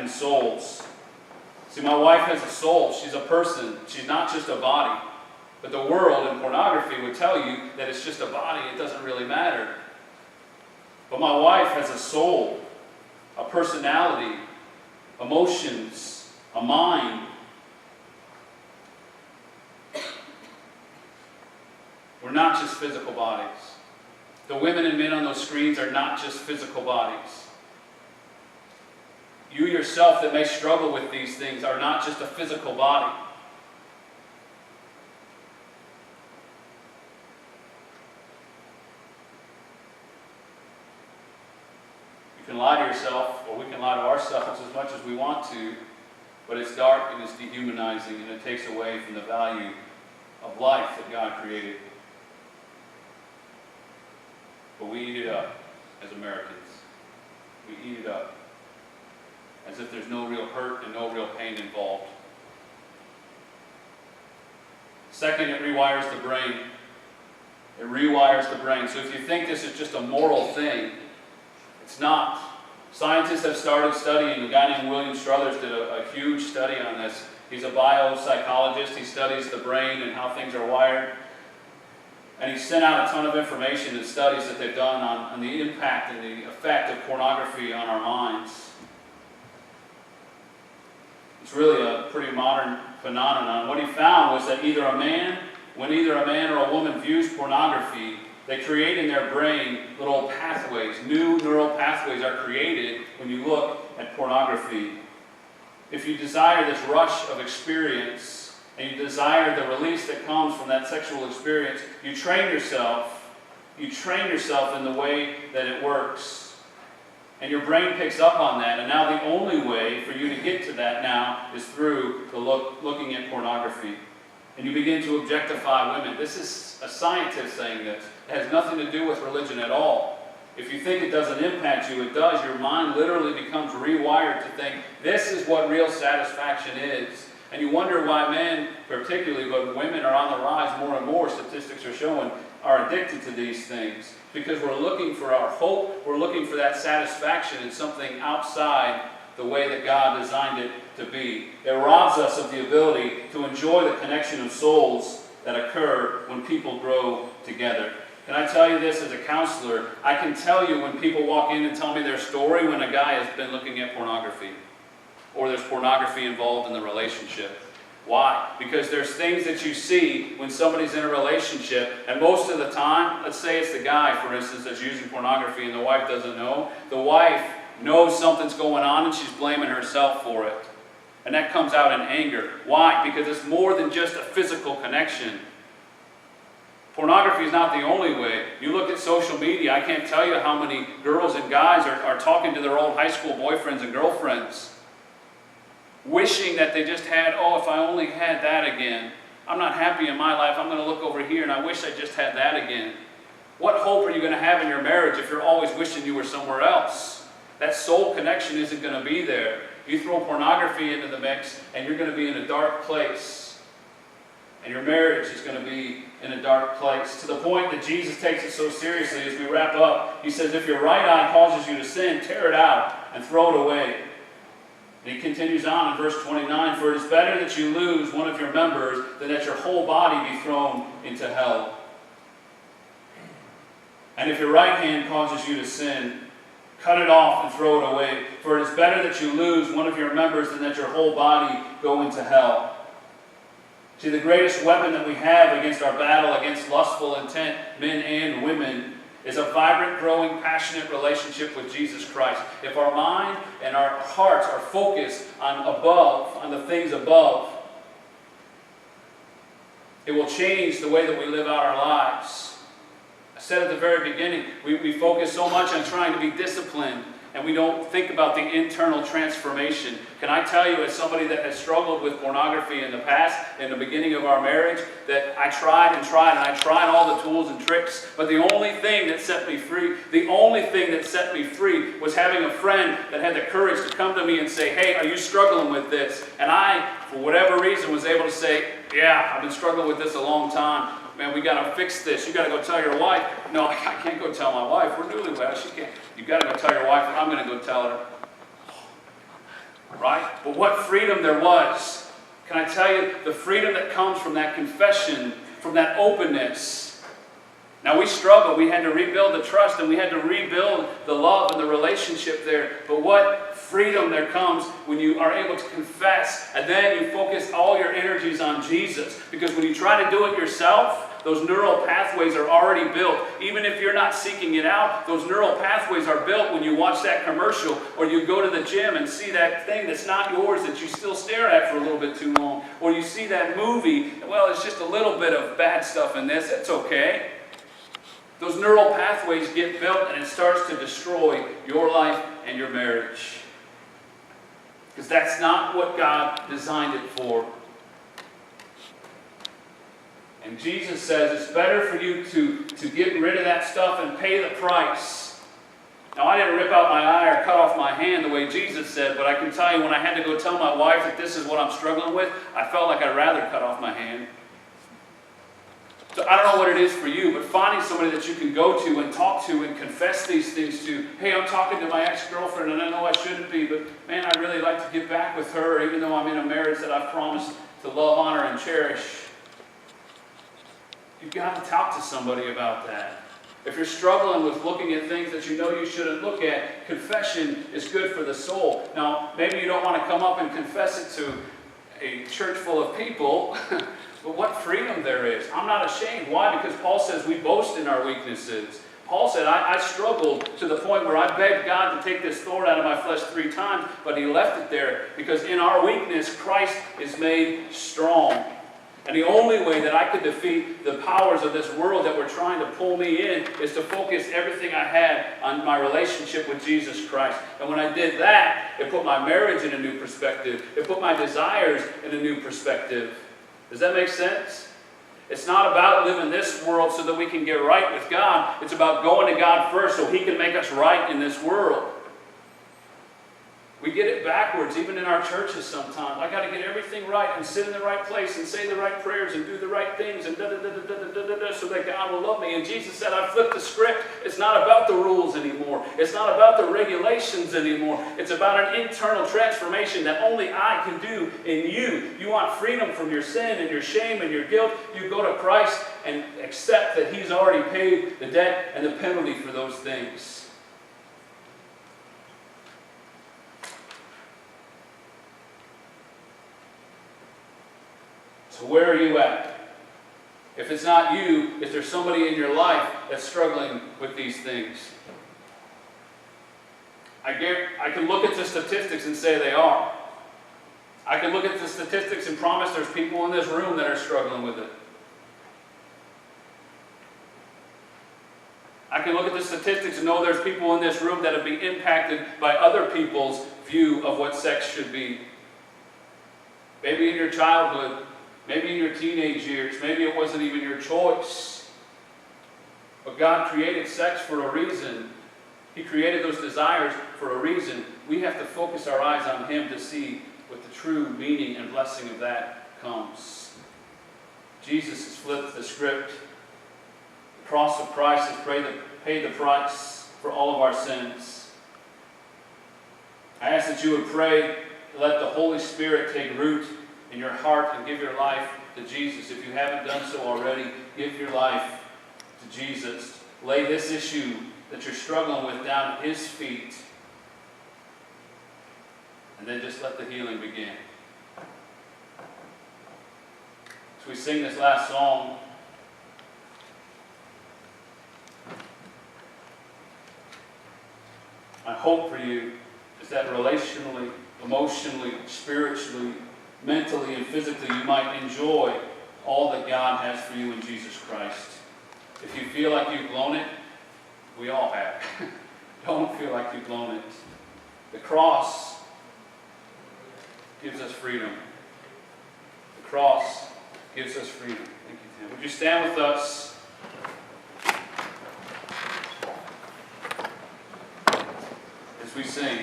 in souls. See, my wife has a soul. She's a person. She's not just a body. But the world and pornography would tell you that it's just a body. It doesn't really matter. But my wife has a soul, a personality, emotions, a mind. We're not just physical bodies. The women and men on those screens are not just physical bodies. You yourself that may struggle with these things are not just a physical body. You can lie to yourself, or we can lie to ourselves as much as we want to, but it's dark and it's dehumanizing, and it takes away from the value of life that God created. But we eat it up as Americans. We eat it up as if there's no real hurt and no real pain involved. Second, it rewires the brain. It rewires the brain. So if you think this is just a moral thing, it's not. Scientists have started studying. A guy named William Struthers did a huge study on this. He's a biopsychologist. He studies the brain and how things are wired. And he sent out a ton of information and studies that they've done on the impact and the effect of pornography on our minds. It's really a pretty modern phenomenon. What he found was that when either a man or a woman views pornography, they create in their brain little pathways. New neural pathways are created when you look at pornography. If you desire this rush of experience, and you desire the release that comes from that sexual experience, you train yourself in the way that it works. And your brain picks up on that, and now the only way for you to get to that now is through looking at pornography. And you begin to objectify women. This is a scientist saying this. It has nothing to do with religion at all. If you think it doesn't impact you, it does. Your mind literally becomes rewired to think, this is what real satisfaction is. And you wonder why men, particularly, but women are on the rise more and more, statistics are showing, are addicted to these things. Because we're looking for our hope, we're looking for that satisfaction in something outside the way that God designed it to be. It robs us of the ability to enjoy the connection of souls that occur when people grow together. Can I tell you this as a counselor? I can tell you when people walk in and tell me their story when a guy has been looking at pornography, or there's pornography involved in the relationship. Why? Because there's things that you see when somebody's in a relationship, and most of the time, let's say it's the guy, for instance, that's using pornography and the wife doesn't know. The wife knows something's going on and she's blaming herself for it. And that comes out in anger. Why? Because it's more than just a physical connection. Pornography is not the only way. You look at social media, I can't tell you how many girls and guys are talking to their old high school boyfriends and girlfriends, wishing that they just had, if I only had that again. I'm not happy in my life. I'm going to look over here and I wish I just had that again. What hope are you going to have in your marriage if you're always wishing you were somewhere else? That soul connection isn't going to be there. You throw pornography into the mix and you're going to be in a dark place. And your marriage is going to be in a dark place. To the point that Jesus takes it so seriously as we wrap up. He says, if your right eye causes you to sin, tear it out and throw it away. And he continues on in verse 29, for it is better that you lose one of your members than that your whole body be thrown into hell. And if your right hand causes you to sin, cut it off and throw it away. For it is better that you lose one of your members than that your whole body go into hell. See, the greatest weapon that we have against our battle against lustful intent, men and women, is a vibrant, growing, passionate relationship with Jesus Christ. If our mind and our hearts are focused on the things above, it will change the way that we live out our lives. I said at the very beginning, we focus so much on trying to be disciplined, and we don't think about the internal transformation. Can I tell you, as somebody that has struggled with pornography in the past, in the beginning of our marriage, that I tried and tried all the tools and tricks, but the only thing that set me free was having a friend that had the courage to come to me and say, hey, are you struggling with this? And I, for whatever reason, was able to say, yeah, I've been struggling with this a long time. Man, we got to fix this. You got to go tell your wife. No, I can't go tell my wife. We're newlyweds. She can't. You got to go tell your wife. I'm going to go tell her. right? But what freedom there was. Can I tell you, the freedom that comes from that confession, from that openness. Now we struggled. We had to rebuild the trust and we had to rebuild the love and the relationship there. But what freedom there comes when you are able to confess and then you focus all your energies on Jesus. Because when you try to do it yourself, those neural pathways are already built. Even if you're not seeking it out, those neural pathways are built when you watch that commercial or you go to the gym and see that thing that's not yours that you still stare at for a little bit too long. Or you see that movie, well, it's just a little bit of bad stuff in this, it's okay. Those neural pathways get built and it starts to destroy your life and your marriage. Because that's not what God designed it for. And Jesus says it's better for you to get rid of that stuff and pay the price. Now, I didn't rip out my eye or cut off my hand the way Jesus said, but I can tell you when I had to go tell my wife that this is what I'm struggling with, I felt like I'd rather cut off my hand. So I don't know what it is for you, but finding somebody that you can go to and talk to and confess these things to. Hey, I'm talking to my ex-girlfriend and I know I shouldn't be, but man, I'd really like to get back with her even though I'm in a marriage that I've promised to love, honor, and cherish. You've got to talk to somebody about that. If you're struggling with looking at things that you know you shouldn't look at, confession is good for the soul. Now, maybe you don't want to come up and confess it to a church full of people, but what freedom there is. I'm not ashamed. Why? Because Paul says we boast in our weaknesses. Paul said, I struggled to the point where I begged God to take this thorn out of my flesh 3 times, but he left it there because in our weakness, Christ is made strong. And the only way that I could defeat the powers of this world that were trying to pull me in is to focus everything I had on my relationship with Jesus Christ. And when I did that, it put my marriage in a new perspective. It put my desires in a new perspective. Does that make sense? It's not about living this world so that we can get right with God. It's about going to God first so he can make us right in this world. We get it backwards, even in our churches sometimes. I got to get everything right and sit in the right place and say the right prayers and do the right things and so that God will love me. And Jesus said, I flipped the script. It's not about the rules anymore. It's not about the regulations anymore. It's about an internal transformation that only I can do in you. You want freedom from your sin and your shame and your guilt. You go to Christ and accept that he's already paid the debt and the penalty for those things. So where are you at? If it's not you, if there's somebody in your life that's struggling with these things, I can look at the statistics and say they are. I can look at the statistics and promise there's people in this room that are struggling with it. I can look at the statistics and know there's people in this room that have been impacted by other people's view of what sex should be. Maybe in your childhood, maybe in your teenage years, maybe it wasn't even your choice. But God created sex for a reason. He created those desires for a reason. We have to focus our eyes on him to see what the true meaning and blessing of that comes. Jesus has flipped the script. The cross of Christ has paid the price for all of our sins. I ask that you would pray to let the Holy Spirit take root in your heart and give your life to Jesus. If you haven't done so already, give your life to Jesus. Lay this issue that you're struggling with down at his feet. And then just let the healing begin. As we sing this last song, my hope for you is that relationally, emotionally, spiritually, mentally and physically, you might enjoy all that God has for you in Jesus Christ. If you feel like you've blown it, we all have. Don't feel like you've blown it. The cross gives us freedom. The cross gives us freedom. Thank you, Tim. Would you stand with us? As we sing.